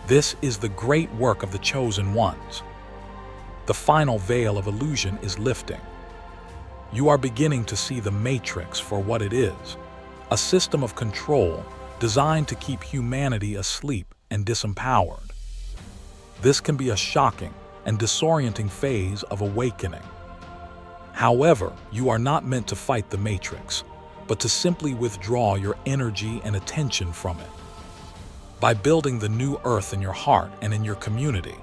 This is the great work of the chosen ones. The final veil of illusion is lifting. You are beginning to see the matrix for what it is, a system of control designed to keep humanity asleep and disempowered. This can be a shocking and disorienting phase of awakening. However, you are not meant to fight the matrix, but to simply withdraw your energy and attention from it. By building the new earth in your heart and in your community,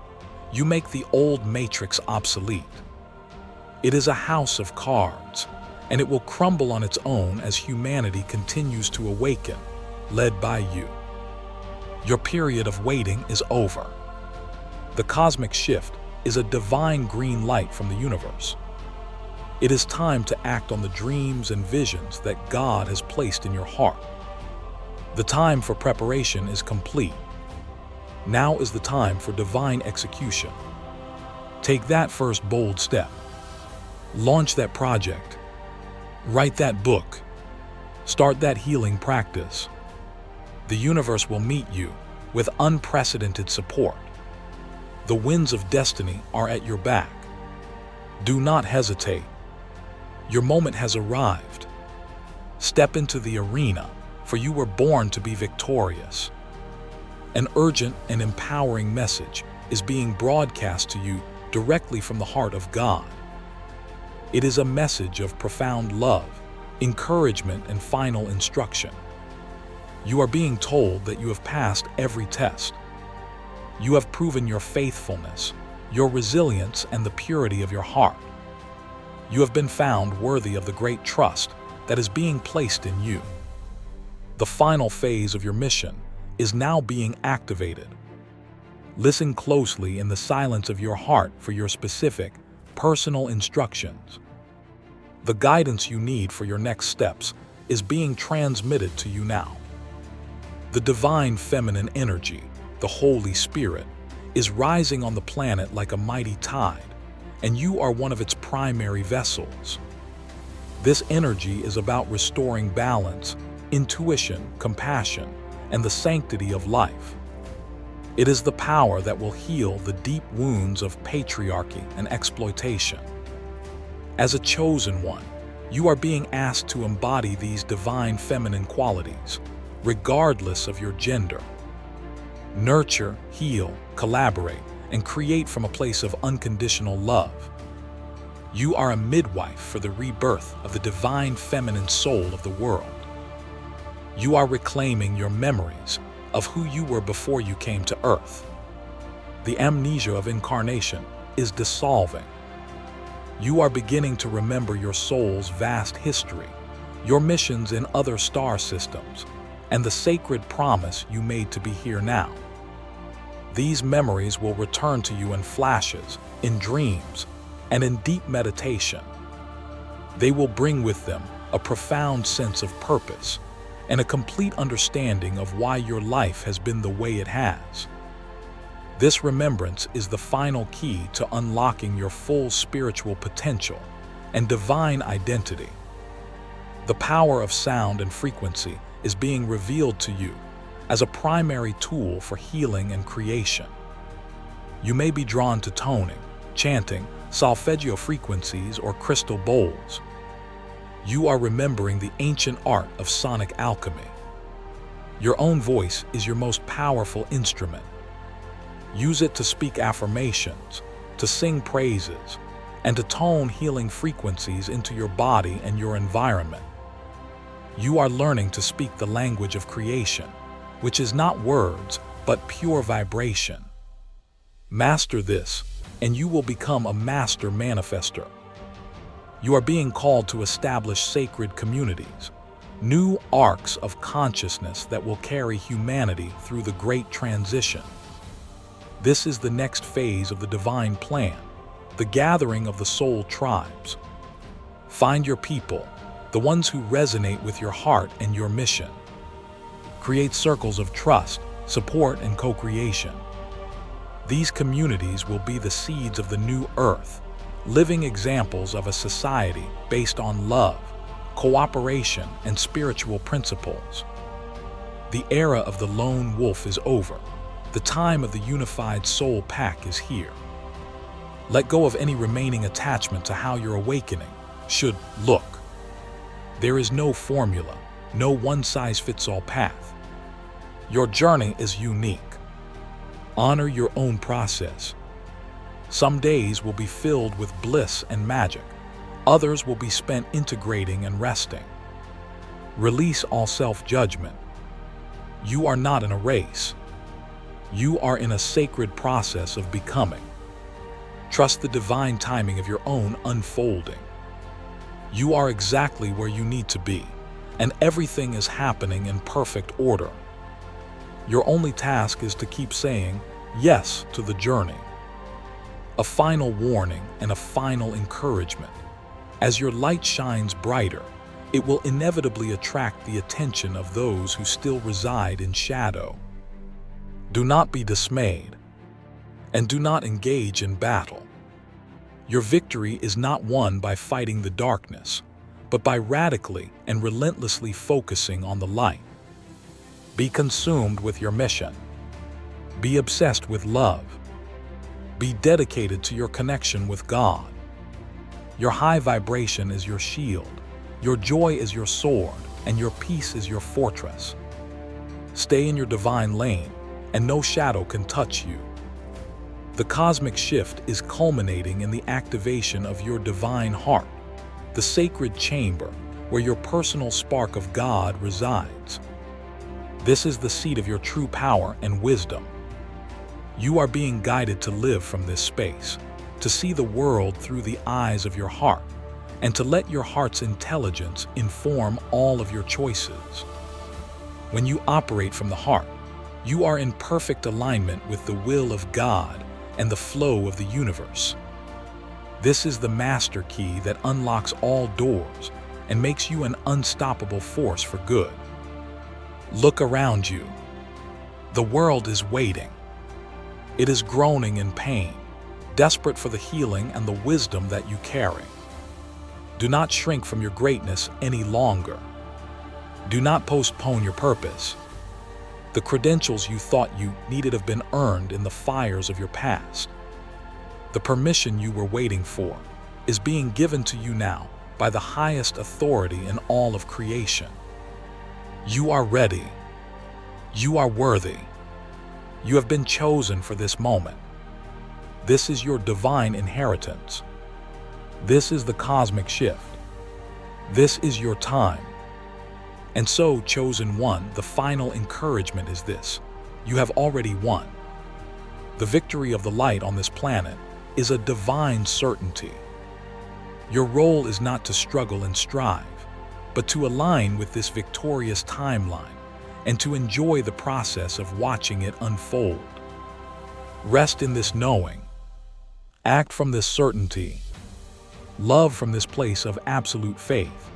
you make the old matrix obsolete. It is a house of cards, and it will crumble on its own as humanity continues to awaken, led by you. Your period of waiting is over. The cosmic shift is a divine green light from the universe. It is time to act on the dreams and visions that God has placed in your heart. The time for preparation is complete. Now is the time for divine execution. Take that first bold step. Launch that project. Write that book. Start that healing practice. The universe will meet you with unprecedented support. The winds of destiny are at your back. Do not hesitate. Your moment has arrived. Step into the arena for you were born to be victorious. An urgent and empowering message is being broadcast to you directly from the heart of God. It is a message of profound love, encouragement, and final instruction. You are being told that you have passed every test. You have proven your faithfulness, your resilience, and the purity of your heart. You have been found worthy of the great trust that is being placed in you. The final phase of your mission is now being activated. Listen closely in the silence of your heart for your specific, personal instructions. The guidance you need for your next steps is being transmitted to you now. The divine feminine energy, the Holy Spirit, is rising on the planet like a mighty tide, and you are one of its primary vessels. This energy is about restoring balance, intuition, compassion, and the sanctity of life. It is the power that will heal the deep wounds of patriarchy and exploitation. As a chosen one, you are being asked to embody these divine feminine qualities, regardless of your gender. Nurture, heal, collaborate, and create from a place of unconditional love. You are a midwife for the rebirth of the divine feminine soul of the world. You are reclaiming your memories of who you were before you came to Earth. The amnesia of incarnation is dissolving. You are beginning to remember your soul's vast history, your missions in other star systems, and the sacred promise you made to be here now. These memories will return to you in flashes, in dreams, and in deep meditation. They will bring with them a profound sense of purpose and a complete understanding of why your life has been the way it has. This remembrance is the final key to unlocking your full spiritual potential and divine identity. The power of sound and frequency is being revealed to you as a primary tool for healing and creation. You may be drawn to toning, chanting, solfeggio frequencies, or crystal bowls. You are remembering the ancient art of sonic alchemy. Your own voice is your most powerful instrument. Use it to speak affirmations, to sing praises, and to tone healing frequencies into your body and your environment. You are learning to speak the language of creation, which is not words, but pure vibration. Master this, and you will become a master manifester. You are being called to establish sacred communities, new arcs of consciousness that will carry humanity through the great transition. This is the next phase of the divine plan, the gathering of the soul tribes. Find your people, the ones who resonate with your heart and your mission. Create circles of trust, support, and co-creation. These communities will be the seeds of the new earth, living examples of a society based on love, cooperation, and spiritual principles. The era of the lone wolf is over. The time of the unified soul pack is here. Let go of any remaining attachment to how your awakening should look. There is no formula, no one-size-fits-all path. Your journey is unique. Honor your own process. Some days will be filled with bliss and magic. Others will be spent integrating and resting. Release all self-judgment. You are not in a race. You are in a sacred process of becoming. Trust the divine timing of your own unfolding. You are exactly where you need to be, and everything is happening in perfect order. Your only task is to keep saying yes to the journey. A final warning and a final encouragement. As your light shines brighter, it will inevitably attract the attention of those who still reside in shadow. Do not be dismayed, and do not engage in battle. Your victory is not won by fighting the darkness, but by radically and relentlessly focusing on the light. Be consumed with your mission. Be obsessed with love. Be dedicated to your connection with God. Your high vibration is your shield. Your joy is your sword, and your peace is your fortress. Stay in your divine lane, and no shadow can touch you. The cosmic shift is culminating in the activation of your divine heart, the sacred chamber where your personal spark of God resides. This is the seat of your true power and wisdom. You are being guided to live from this space, to see the world through the eyes of your heart, and to let your heart's intelligence inform all of your choices. When you operate from the heart, you are in perfect alignment with the will of God and the flow of the universe. This is the master key that unlocks all doors and makes you an unstoppable force for good. Look around you. The world is waiting. It is groaning in pain, desperate for the healing and the wisdom that you carry. Do not shrink from your greatness any longer. Do not postpone your purpose. The credentials you thought you needed have been earned in the fires of your past. The permission you were waiting for is being given to you now by the highest authority in all of creation. You are ready. You are worthy. You have been chosen for this moment. This is your divine inheritance. This is the cosmic shift. This is your time. And so, chosen one, the final encouragement is this: you have already won. The victory of the light on this planet is a divine certainty. Your role is not to struggle and strive, but to align with this victorious timeline and to enjoy the process of watching it unfold. Rest in this knowing. Act from this certainty. Love from this place of absolute faith.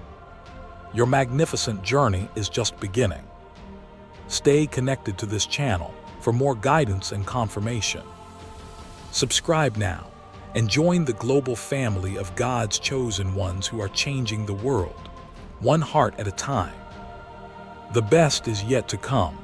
Your magnificent journey is just beginning. Stay connected to this channel for more guidance and confirmation. Subscribe now and join the global family of God's chosen ones who are changing the world, one heart at a time. The best is yet to come.